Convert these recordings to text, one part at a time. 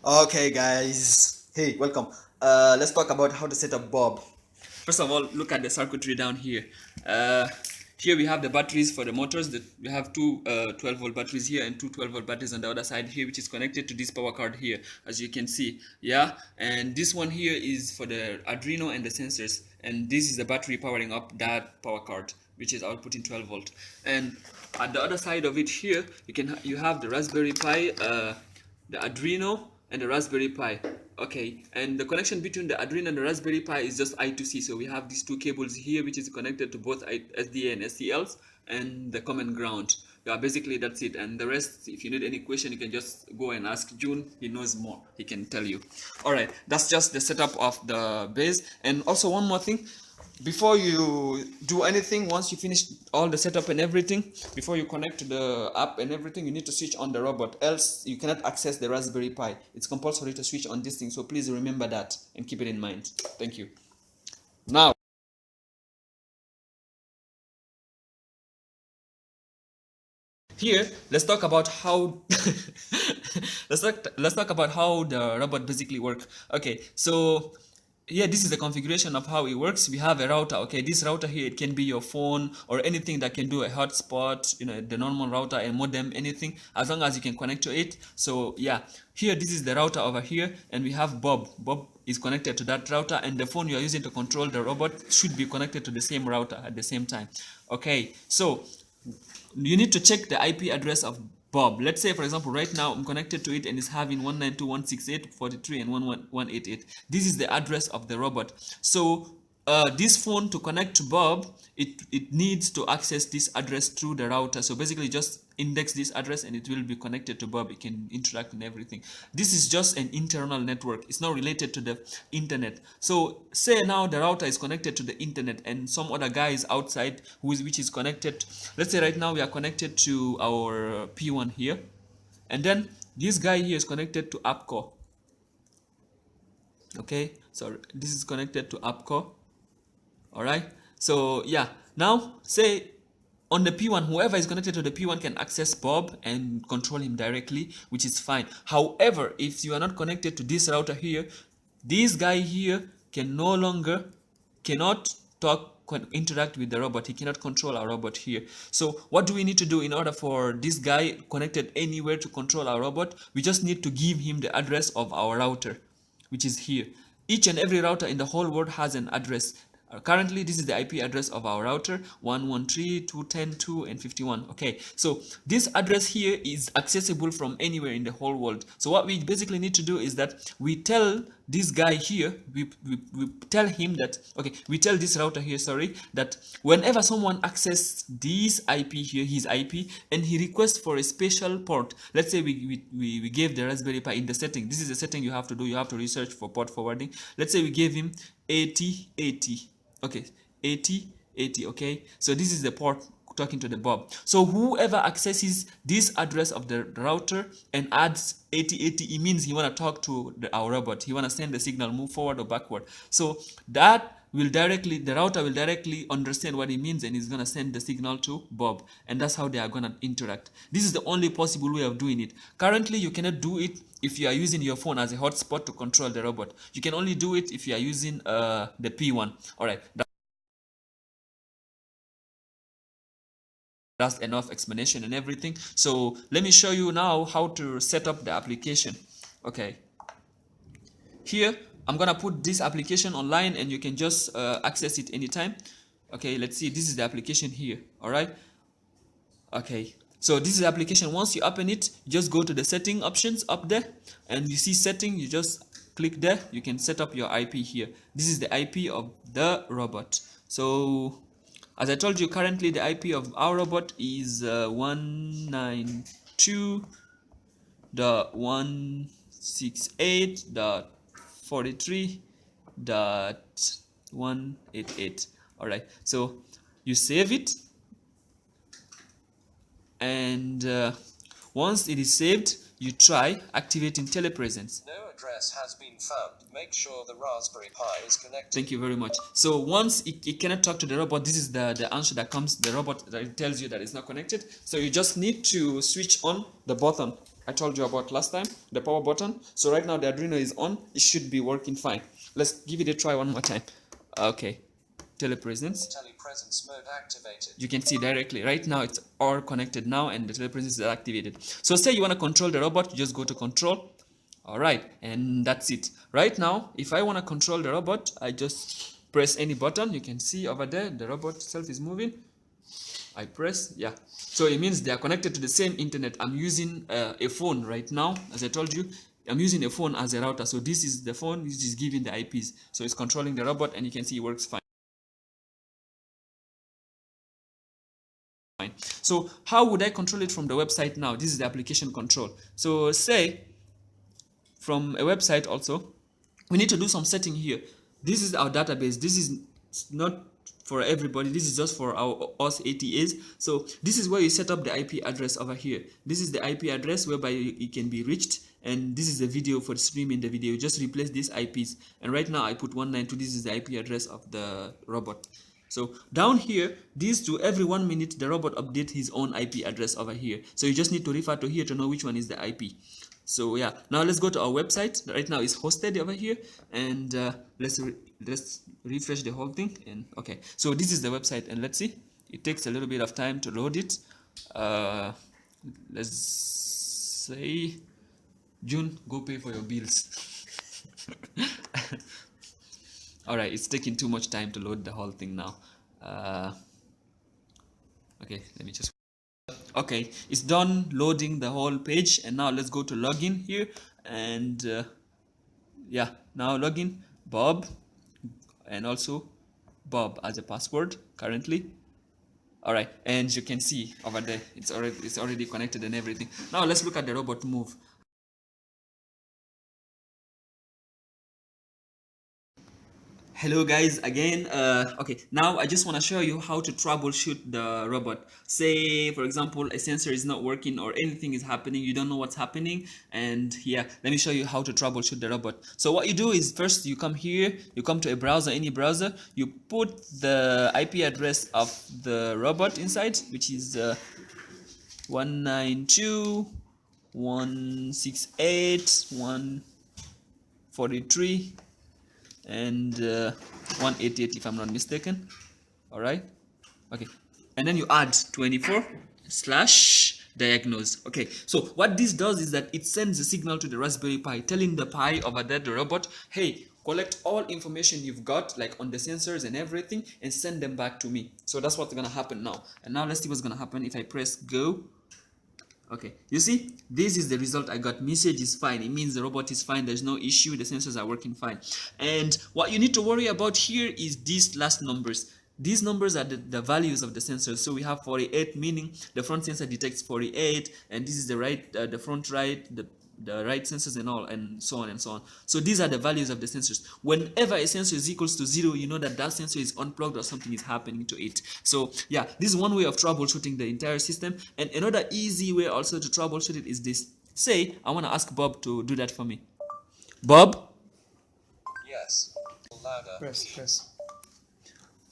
Okay, guys. Hey, welcome. Let's talk about how to set up Bob. First of all, look at the circuitry down here. Uh, Here we have the batteries for the motors. We have two 12-volt batteries here and two 12-volt batteries on the other side here, which is connected to this power card here, as you can see. Yeah, and this one here is for the Arduino and the sensors, and this is the battery powering up that power card, which is outputting 12 volt. And at the other side of it here, you have the Raspberry Pi, the Arduino, and the Raspberry Pi. Okay, and the connection between the Arduino and the Raspberry Pi is just I2C. So we have these two cables here, which is connected to both SDA and SCLs, and the common ground. Yeah, basically that's it. And the rest, if you need any question, you can just go and ask June. He knows more. He can tell you. All right, that's just the setup of the base. And also one more thing, before you do anything, once you finish all the setup and everything, before you connect to the app and everything, you need to switch on the robot, else you cannot access the Raspberry Pi. It's compulsory to switch on this thing, so please remember that and keep it in mind. Thank you. Now here, let's talk about how let's talk about how the robot basically work. Okay, so here, this is the configuration of how it works. We have a router. Okay, this router here, it can be your phone or anything that can do a hotspot, the normal router, a modem, anything, as long as you can connect to it. So yeah, here, this is the router over here, and we have Bob is connected to that router, and the phone you are using to control the robot should be connected to the same router at the same time. Okay, so you need to check the IP address of Bob. Let's say, for example, right now I'm connected to it and it's having 192.168.43 and 111.188. This is the address of the robot. So this phone, to connect to Bob, it needs to access this address through the router. So basically just index this address and it will be connected to Bob. It can interact and everything. This is just an internal network. It's not related to the internet. So say now the router is connected to the internet and some other guy is outside which is connected. Let's say right now we are connected to our P1 here, and then this guy here is connected to AppCore. Okay, so this is connected to AppCore. All right, so yeah, now say on the P1, whoever is connected to the P1 can access Bob and control him directly, which is fine. However, if you are not connected to this router here, this guy here cannot talk, interact with the robot. He cannot control our robot here. So what do we need to do in order for this guy connected anywhere to control our robot? We just need to give him the address of our router, which is here. Each and every router in the whole world has an address. Currently, this is the IP address of our router, 113.210.2 and 51. Okay, so this address here is accessible from anywhere in the whole world. So what we basically need to do is that we tell this guy here, we tell him that, okay, we tell this router here, sorry, that whenever someone accesses this IP here, his IP, and he requests for a special port, let's say we gave the Raspberry Pi in the setting, this is the setting you have to do, you have to research for port forwarding. Let's say we gave him 8080. Okay, 8080. Okay, so this is the port talking to the Bob. So whoever accesses this address of the router and adds 8080, it means he want to talk to our robot. He want to send the signal, move forward or backward. So that will directly, the router will directly understand what it means and is going to send the signal to Bob, and that's how they are going to interact. This is the only possible way of doing it. Currently you cannot do it if you are using your phone as a hotspot to control the robot. You can only do it if you are using the P1. All right, that's enough explanation and everything. So let me show you now how to set up the application. Okay, here I'm gonna put this application online and you can just access it anytime. Okay, let's see, this is the application here. All right, okay, so this is the application. Once you open it, you just go to the setting options up there and you see setting, you just click there. You can set up your IP here. This is the IP of the robot. So as I told you, currently the IP of our robot is 192.168.43.188. all right, so you save it, and once it is saved, you try activating telepresence. No address has been found. Make sure the Raspberry Pi is connected. Thank you very much. So once it cannot talk to the robot, this is the answer that comes, the robot that it tells you that it's not connected. So you just need to switch on the button. I told you about last time, the power button. So right now the Arduino is on. It should be working fine. Let's give it a try one more time. Okay, telepresence. Telepresence mode activated. You can see directly. Right now it's all connected now and the telepresence is activated. So say you want to control the robot, you just go to control. Alright, and that's it. Right now, if I want to control the robot, I just press any button. You can see over there, the robot itself is moving. I press, yeah. So it means they are connected to the same internet. I'm using a phone right now, as I told you. I'm using a phone as a router. So this is the phone which is giving the IPs. So it's controlling the robot and you can see it works fine. So how would I control it from the website now? This is the application control. So say from a website also, we need to do some setting here. This is our database. This is not for everybody. This is just for us ATAs. So this is where you set up the IP address over here. This is the IP address whereby it can be reached, and this is the video for streaming the video. You just replace these IPs, and right now I put 192. This is the IP address of the robot. So down here, these two, every 1 minute the robot updates his own IP address over here. So you just need to refer to here to know which one is the IP. So yeah, now let's go to our website. Right now it's hosted over here, and let's refresh the whole thing. And okay, so this is the website, and let's see. It takes a little bit of time to load it. Let's say June, go pay for your bills. All right, it's taking too much time to load the whole thing now. Okay, let me just. Okay, it's done loading the whole page, and now let's go to login here, and yeah, now login Bob, and also Bob as a password currently. All right, and you can see over there it's already connected and everything. Now let's look at the robot move. Hello guys again. Okay, now I just want to show you how to troubleshoot the robot. Say for example a sensor is not working or anything is happening, you don't know what's happening, and yeah, let me show you how to troubleshoot the robot. So what you do is first you come here, you come to a browser, any browser, you put the IP address of the robot inside, which is 192.168.143 and 188 if I'm not mistaken. All right, okay, and then you add 24/diagnose. Okay, so what this does is that it sends a signal to the Raspberry Pi telling the Pi over there, the robot, hey, collect all information you've got like on the sensors and everything and send them back to me. So that's what's gonna happen now. And now let's see what's gonna happen if I press go. Okay, you see, this is the result I got. Message is fine. It means the robot is fine. There's no issue. The sensors are working fine. And what you need to worry about here is these last numbers. These numbers are the values of the sensors. So we have 48, meaning the front sensor detects 48, and this is the right, the front right, the right sensors and all, and so on and so on. So these are the values of the sensors. Whenever a sensor is equals to 0, you know that that sensor is unplugged or something is happening to it. So yeah, this is one way of troubleshooting the entire system. And another easy way also to troubleshoot it is this. Say I want to ask Bob to do that for me. Bob, Yes. Louder. Press.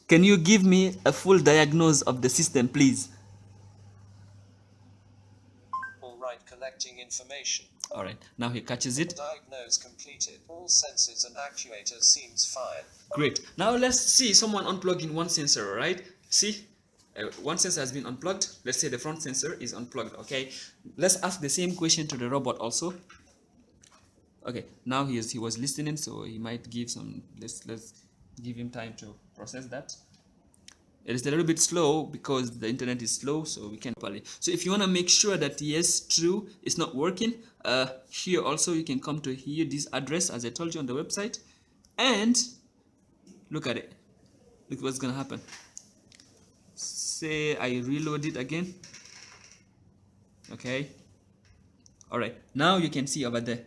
can you give me a full diagnose of the system, please? All right, collecting information. All right, now he catches it. Diagnose completed. All sensors and actuators seems fine. Great. Now let's see someone unplugging one sensor, all right? See, one sensor has been unplugged. Let's say the front sensor is unplugged, okay? Let's ask the same question to the robot also. Okay, now he was listening, so he might give some, let's give him time to process that. It is a little bit slow because the internet is slow, so we can't properly. So if you want to make sure that yes, true, it's not working, here also you can come to here, this address as I told you on the website, and look at it. Look what's gonna happen. Say I reload it again. Okay. All right. Now you can see over there,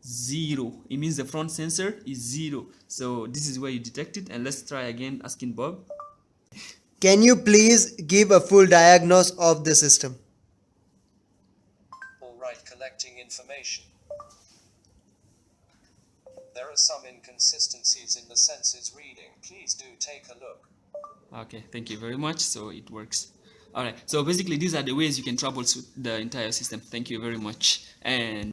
0. It means the front sensor is 0. So this is where you detect it. And let's try again asking Bob. Can you please give a full diagnosis of the system? All right, collecting information. There are some inconsistencies in the sensors reading. Please do take a look. Okay, thank you very much. So it works. All right. So basically, these are the ways you can troubleshoot the entire system. Thank you very much. And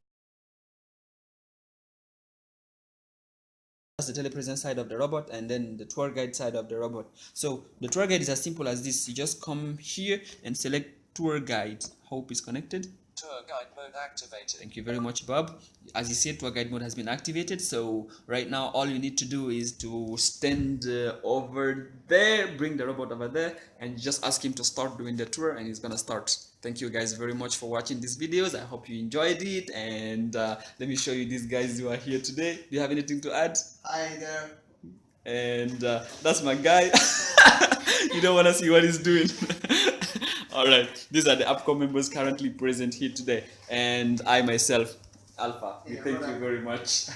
that's the telepresence side of the robot, and then the tour guide side of the robot. So the tour guide is as simple as this. You just come here and select tour guide. Hope is connected. Tour guide mode activated. Thank you very much, Bob. As you said, tour guide mode has been activated. So right now, all you need to do is to stand over there, bring the robot over there, and just ask him to start doing the tour, and he's gonna start. Thank you guys very much for watching these videos. I hope you enjoyed it, and let me show you these guys who are here today. Do you have anything to add? Hi there. And that's my guy. You don't want to see what he's doing. All right, these are the APCO members currently present here today, and I myself, Alpha. We thank you very much.